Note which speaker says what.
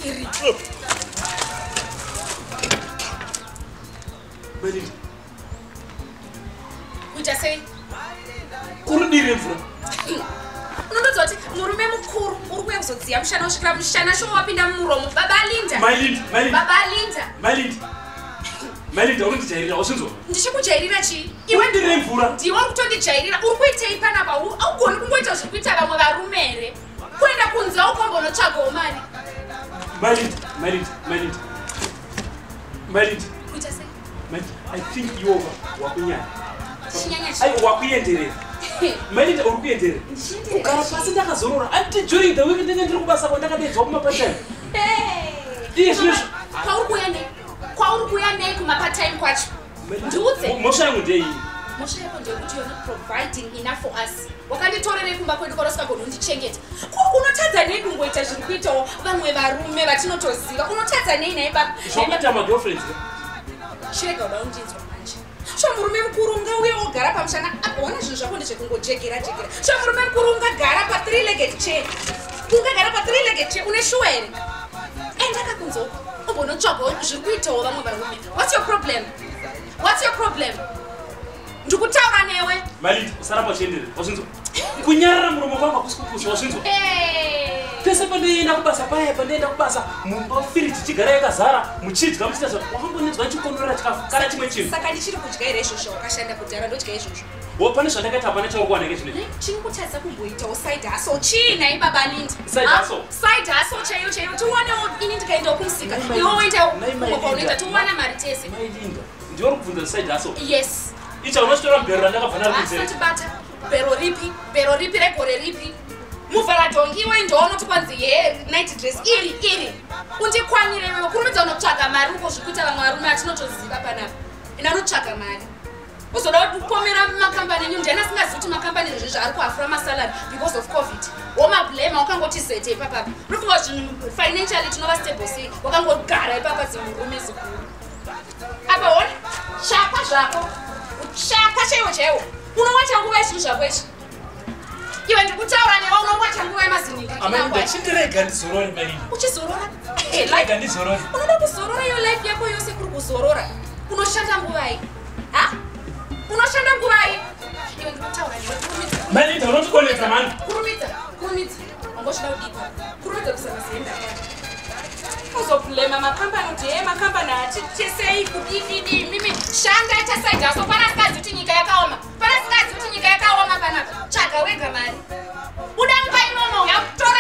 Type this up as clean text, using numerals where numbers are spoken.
Speaker 1: iri
Speaker 2: Malinda
Speaker 1: kuita sei
Speaker 2: kurudire mvura
Speaker 1: unondodzwa kuti murume mukuru uri kuuya kuzodziya mushana usvikira mushana shoma wapinda mumuromo baba Linda baba Linda
Speaker 2: Malinda urindijairira wasinzwa
Speaker 1: ndichikujairira chii
Speaker 2: iwe ndire mvura
Speaker 1: ndiwe kutondijairira uri kuitei panapa augoni kungoita zvekuita vamwe varume here kuenda kunze ukombonotsvagawo mari
Speaker 2: Malinda
Speaker 1: kuita sei
Speaker 2: I think you wakunyanya
Speaker 1: chinyanya
Speaker 2: wakuenderera Malinda uri kuenderera kugara pasi ndakazorora during the week ndiri kubasa kwandakadedzwa kumapatime
Speaker 1: kwauri kuya nei kumapatime kwacho ndiudze
Speaker 2: mosha yangu ndei
Speaker 1: mosha yako ndeyekuti you're not providing enough for us wakanditorerei kumba kwedu korosvika kunondichengeta unotadza nei kungoita zviri kuitawo vamwe varume vatinotoziva unotadza nei naye baba
Speaker 2: zvakaita magirlfriends
Speaker 1: chirega uda undinzwa manje murume mukuru ungauye ogara pamushana apaona zvinhu zvako ndezvekungojekera murume mukuru ungagara pa3-legged chair une shuwa here endaka kunzoko umbonotsvagawo zviri kuitawo vamwe varume what's your problem ndikutaura newe
Speaker 2: Malinda usaramba uchienderera wasinzwa kunyarara muromo kwanga kusikupusa wasinzwa pese pandoenda kubasa paya pandoenda kubasa mufiriji chigara yakazara muchidya muchitaza wakambonedzwa chikonorera chikafu kana chimwe chinhu
Speaker 1: saka ndichiri kudya here izvozvo wakashanda kudhara ndodya izvozvo
Speaker 2: pane zvandakaita hapana chaurikuwaneke zvine
Speaker 1: chiri kutadza kumboitawo side hustle chiinai baba Linda
Speaker 2: side
Speaker 1: hustle chaiyo tiwanewo ini ndikaendawo kumusika iwe woenda kwaunoenda tiwana mari tese
Speaker 2: Malinda ndiwe uri kubvunza side hustle
Speaker 1: yes
Speaker 2: icha unochitora mbero randakabva naro kunzeri
Speaker 1: asatibata bhero ripi regore ripi muvharadhongi iwe ndoonoti kwanzi night dress iri undikwanire iwewe kurumidza unotsvaga mari ukozvikuita vamwe varume atinotoziva panapa inanotsvaga mari uzoda kupomera makambani enyu ndiani asingazivi kuti makambani izvozvi ari kuhafura masalary because of covid womablema wakangoti zete ipapapa unofunga zvinhu financially tinova stable sei wakangogara ipapa zimurume zikuru apa hona shaka zvako shaka chaiwo unowacha nguva yezvinhu zvako izvi iwe ndikutaura newe unowacha nguva
Speaker 2: yemazinindirega ndizorore Malinda
Speaker 1: uchizorora
Speaker 2: rega ndizorore
Speaker 1: unoda kuzorora iyo life yako yose kuri kuzorora unoshanda nguvai unoshanda nguvai iwe ndikutaura newe
Speaker 2: Malinda unotikonedza mani
Speaker 1: kurumidza wangochida kudipa kurumidza kusamazenda uzoblema makambani kuti makambani atitesei kudididi mimi shanda itasaida so pana singazi kuti nyika yakaoma panapa tsvaga wega mari uda mupa imomo yakutora